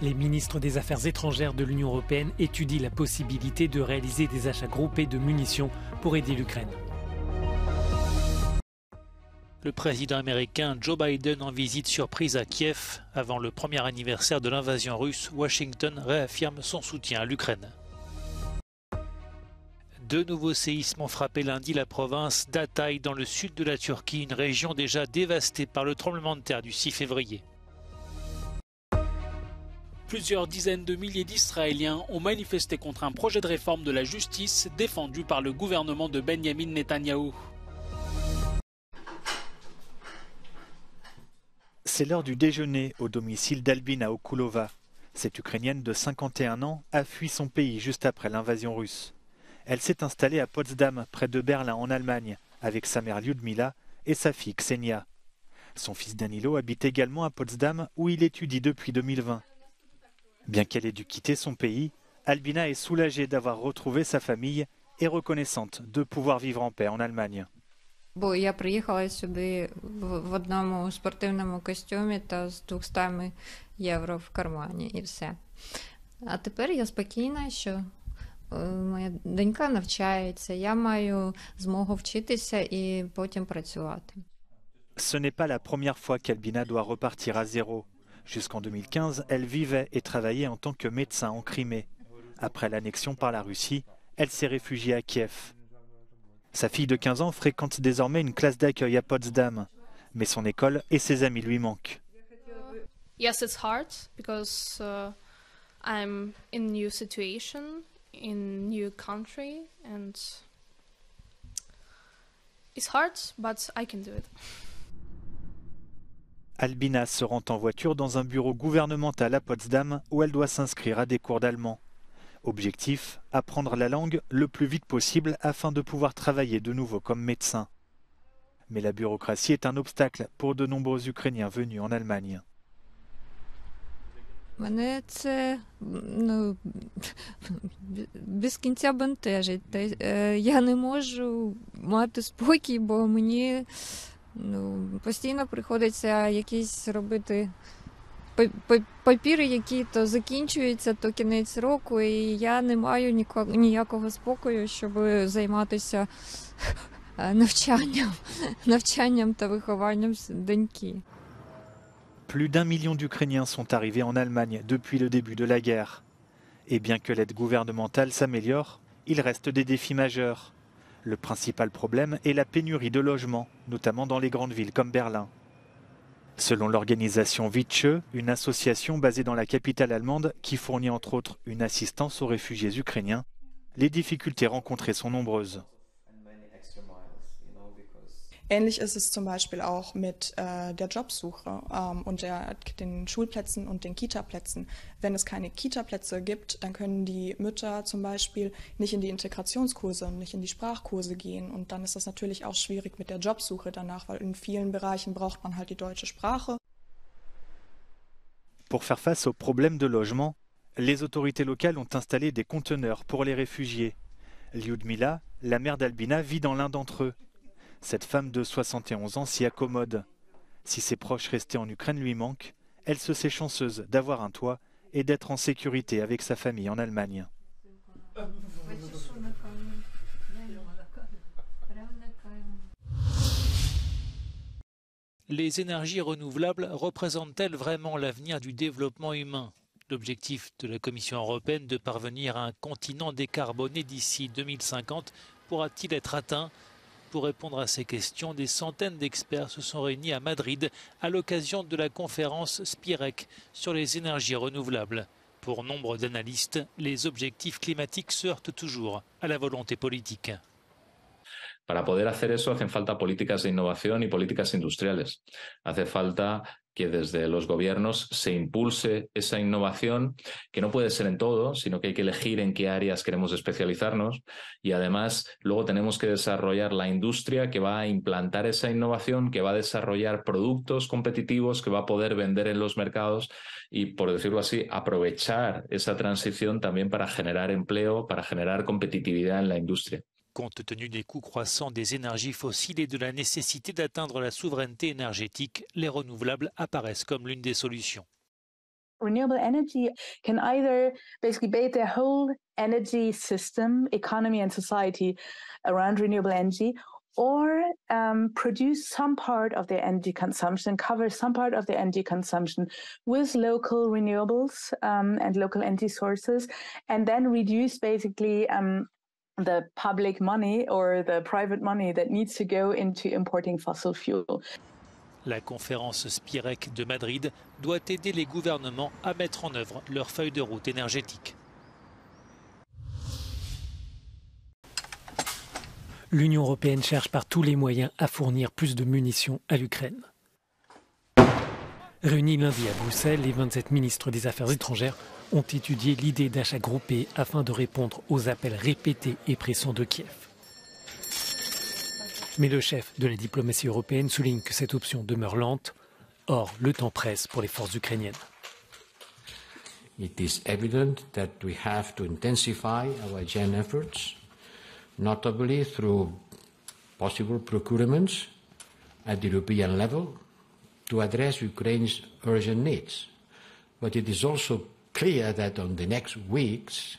Les ministres des Affaires étrangères de l'Union européenne étudient la possibilité de réaliser des achats groupés de munitions pour aider l'Ukraine. Le président américain Joe Biden en visite surprise à Kiev. Avant le premier anniversaire de l'invasion russe, Washington réaffirme son soutien à l'Ukraine. Deux nouveaux séismes ont frappé lundi la province d'Hatay dans le sud de la Turquie, une région déjà dévastée par le tremblement de terre du 6 février. Plusieurs dizaines de milliers d'Israéliens ont manifesté contre un projet de réforme de la justice défendu par le gouvernement de Benyamin Netanyahou. C'est l'heure du déjeuner au domicile d'Albina Okulova. Cette Ukrainienne de 51 ans a fui son pays juste après l'invasion russe. Elle s'est installée à Potsdam, près de Berlin, en Allemagne, avec sa mère Lyudmila et sa fille Ksenia. Son fils Danilo habite également à Potsdam, où il étudie depuis 2020. Bien qu'elle ait dû quitter son pays, Albina est soulagée d'avoir retrouvé sa famille et reconnaissante de pouvoir vivre en paix en Allemagne. Бо я приїхала сюди в одному спортивному костюмі та з 200 євро в кармані і все. А тепер я спокійна, що моя донька навчається, я маю змогу вчитися і потім працювати. Ce n'est pas la première fois qu'Albina doit repartir à zéro. Jusqu'en 2015, elle vivait et travaillait en tant que médecin en Crimée. Après l'annexion par la Russie, elle s'est réfugiée à Kiev. Sa fille de 15 ans fréquente désormais une classe d'accueil à Potsdam, mais son école et ses amis lui manquent. Yes, it's hard because I'm in a new situation, in a new country, and it's hard, but I can do it. Albina se rend en voiture dans un bureau gouvernemental à Potsdam où elle doit s'inscrire à des cours d'allemand. Objectif, apprendre la langue le plus vite possible afin de pouvoir travailler de nouveau comme médecin. Mais la bureaucratie est un obstacle pour de nombreux Ukrainiens venus en Allemagne. Мене це без кінця бентежить. Я не можу мати спокій, бо мені постійно приходиться якісь робити папіри, які то закінчуються, то кінець року, і я не маю ніякого спокою, щоб займатися навчанням та вихованням доньки. Plus d'1 million d'Ukrainiens sont arrivés en Allemagne depuis le début de la guerre. Et bien que l'aide gouvernementale s'améliore, il reste des défis majeurs. Le principal problème est la pénurie de logements, notamment dans les grandes villes comme Berlin. Selon l'organisation Viche, une association basée dans la capitale allemande qui fournit entre autres une assistance aux réfugiés ukrainiens, les difficultés rencontrées sont nombreuses. Ähnlich ist es zum Beispiel auch mit der Jobsuche und den Schulplätzen und den Kitaplätzen. Wenn es keine Kitaplätze gibt, dann können die Mütter zum Beispiel nicht in die Integrationskurse und nicht in die Sprachkurse gehen. Und dann ist das natürlich auch schwierig mit der Jobsuche danach, weil in vielen Bereichen braucht man halt die deutsche Sprache. Pour faire face aux problèmes de logement, les autorités locales ont installé des conteneurs pour les réfugiés. Lyudmila, la mère d'Albina, vit dans l'un d'entre eux. Cette femme de 71 ans s'y accommode. Si ses proches restés en Ukraine lui manquent, elle se sait chanceuse d'avoir un toit et d'être en sécurité avec sa famille en Allemagne. Les énergies renouvelables représentent-elles vraiment l'avenir du développement humain ? L'objectif de la Commission européenne de parvenir à un continent décarboné d'ici 2050 pourra-t-il être atteint ? Pour répondre à ces questions, des centaines d'experts se sont réunis à Madrid à l'occasion de la conférence Spirec sur les énergies renouvelables. Pour nombre d'analystes, les objectifs climatiques se heurtent toujours à la volonté politique. Para poder hacer eso hacen falta políticas de innovación y políticas industriales. Hace falta que desde los gobiernos se impulse esa innovación, que no puede ser en todo, sino que hay que elegir en qué áreas queremos especializarnos y además luego tenemos que desarrollar la industria que va a implantar esa innovación, que va a desarrollar productos competitivos que va a poder vender en los mercados y, por decirlo así, aprovechar esa transición también para generar empleo, para generar competitividad en la industria. Compte tenu des coûts croissants des énergies fossiles et de la nécessité d'atteindre la souveraineté énergétique, les renouvelables apparaissent comme l'une des solutions. Renewable energy can either basically base their whole energy system, economy and society around renewable energy, or produce some part of their energy consumption, cover some part of their energy consumption with local renewables and local energy sources, and then reduce basically the public money or the private money that needs to go into importing fossil fuel. La conférence Spirec de Madrid doit aider les gouvernements à mettre en œuvre leur feuille de route énergétique. L'Union européenne cherche par tous les moyens à fournir plus de munitions à l'Ukraine. Réunis lundi à Bruxelles, les 27 ministres des Affaires étrangères ont étudié l'idée d'achat groupé afin de répondre aux appels répétés et pressants de Kiev. Mais le chef de la diplomatie européenne souligne que cette option demeure lente. Or, le temps presse pour les forces ukrainiennes. It is evident that we have to intensify our joint efforts, notably through possible procurements at the European level to address Ukraine's urgent needs. But it is also clear that in the next weeks,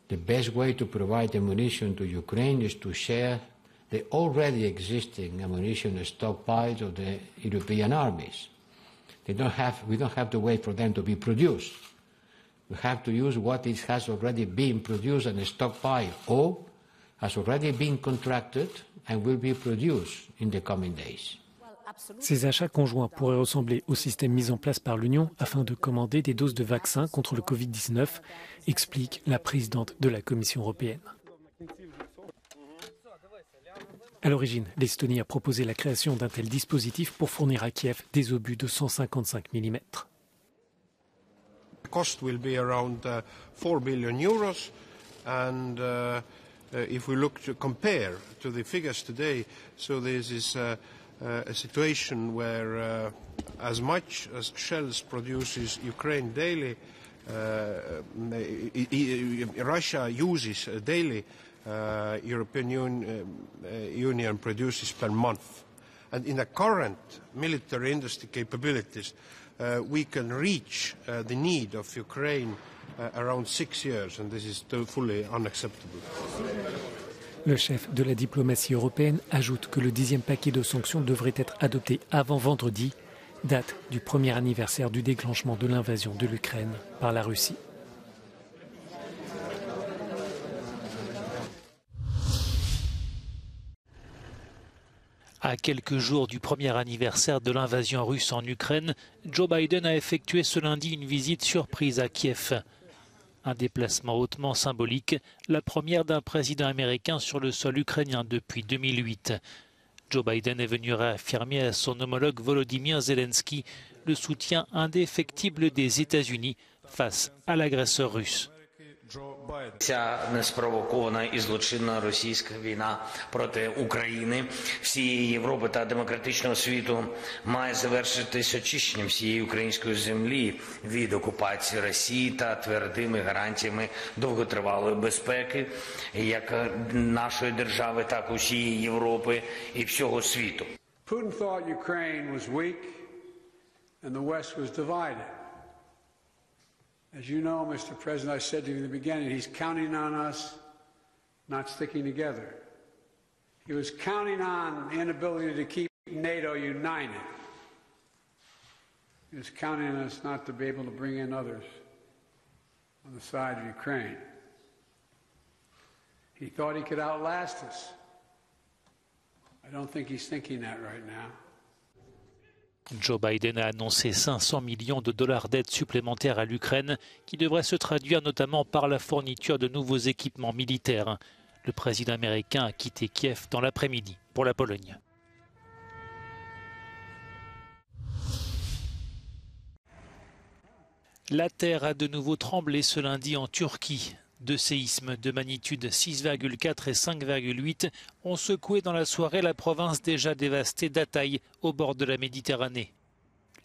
the best way to provide ammunition to Ukraine is to share the already existing ammunition stockpiles of the European armies. We don't have to wait for them to be produced. We have to use what has already been produced and stockpiled, or has already been contracted and will be produced in the coming days. Ces achats conjoints pourraient ressembler au système mis en place par l'Union afin de commander des doses de vaccins contre le Covid-19, explique la présidente de la Commission européenne. À l'origine, l'Estonie a proposé la création d'un tel dispositif pour fournir à Kiev des obus de 155 mm. The cost will be around 4 billion euros, and if we look to compare to the figures today, so this is a situation where as much as shells produces Ukraine daily, Russia uses daily. European Union produces per month. And in the current military industry capabilities, we can reach the need of Ukraine around 6 years, and this is fully unacceptable. Le chef de la diplomatie européenne ajoute que le 10e paquet de sanctions devrait être adopté avant vendredi, date du premier anniversaire du déclenchement de l'invasion de l'Ukraine par la Russie. À quelques jours du premier anniversaire de l'invasion russe en Ukraine, Joe Biden a effectué ce lundi une visite surprise à Kiev. Un déplacement hautement symbolique, la première d'un président américain sur le sol ukrainien depuis 2008. Joe Biden est venu réaffirmer à son homologue Volodymyr Zelensky le soutien indéfectible des États-Unis face à l'agresseur russe. Ця неспровокована і злочинна російська війна проти України, всієї Європи та демократичного світу має завершитись очищенням всієї української землі від окупації Росії та твердими гарантіями довготривалої безпеки як нашої держави, так і усієї Європи і всього світу. Putin thought Ukraine was weak and the West was divided. As you know, Mr. President, I said to you in the beginning, he's counting on us not sticking together. He was counting on the inability to keep NATO united. He was counting on us not to be able to bring in others on the side of Ukraine. He thought he could outlast us. I don't think he's thinking that right now. Joe Biden a annoncé 500 millions de dollars d'aide supplémentaire à l'Ukraine qui devrait se traduire notamment par la fourniture de nouveaux équipements militaires. Le président américain a quitté Kiev dans l'après-midi pour la Pologne. La terre a de nouveau tremblé ce lundi en Turquie. Deux séismes de magnitude 6,4 et 5,8 ont secoué dans la soirée la province déjà dévastée d'Hatay, au bord de la Méditerranée.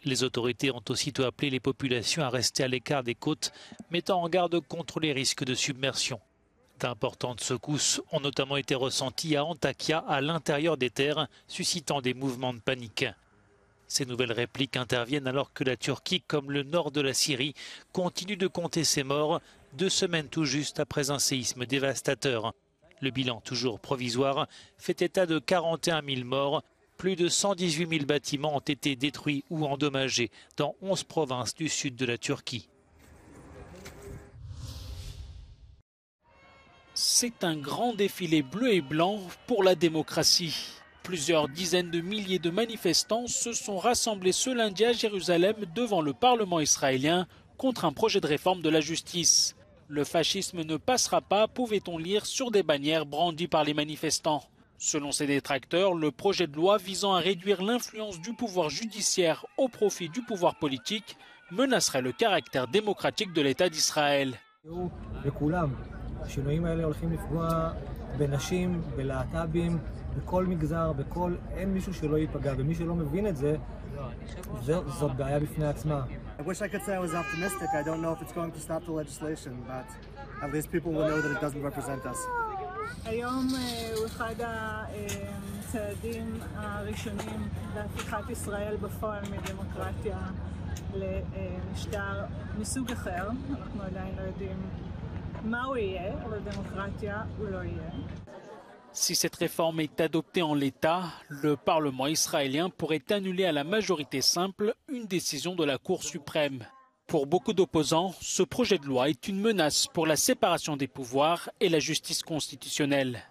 Les autorités ont aussitôt appelé les populations à rester à l'écart des côtes, mettant en garde contre les risques de submersion. D'importantes secousses ont notamment été ressenties à Antakya, à l'intérieur des terres, suscitant des mouvements de panique. Ces nouvelles répliques interviennent alors que la Turquie, comme le nord de la Syrie, continue de compter ses morts 2 semaines tout juste après un séisme dévastateur. Le bilan, toujours provisoire, fait état de 41 000 morts. Plus de 118 000 bâtiments ont été détruits ou endommagés dans 11 provinces du sud de la Turquie. C'est un grand défilé bleu et blanc pour la démocratie. Plusieurs dizaines de milliers de manifestants se sont rassemblés ce lundi à Jérusalem devant le Parlement israélien contre un projet de réforme de la justice. Le fascisme ne passera pas, pouvait-on lire sur des bannières brandies par les manifestants. Selon ses détracteurs, le projet de loi visant à réduire l'influence du pouvoir judiciaire au profit du pouvoir politique menacerait le caractère démocratique de l'État d'Israël. השינויים האלה הולכים לפגוע בנשים, בלהט"בים, בכל מגזר, אין מישהו שלא ייפגע, ומי שלא מבין את זה, זאת בעיה בפני עצמה. I wish I could say I was optimistic. I don't know if it's going to stop the legislation, but at least people will know that it doesn't represent us. היום הוא אחד הצעדים הראשונים להפיכת ישראל בפועל מדמוקרטיה למשטר מסוג אחר. אנחנו עדיין לא יודעים Si cette réforme est adoptée en l'état, le Parlement israélien pourrait annuler à la majorité simple une décision de la Cour suprême. Pour beaucoup d'opposants, ce projet de loi est une menace pour la séparation des pouvoirs et la justice constitutionnelle.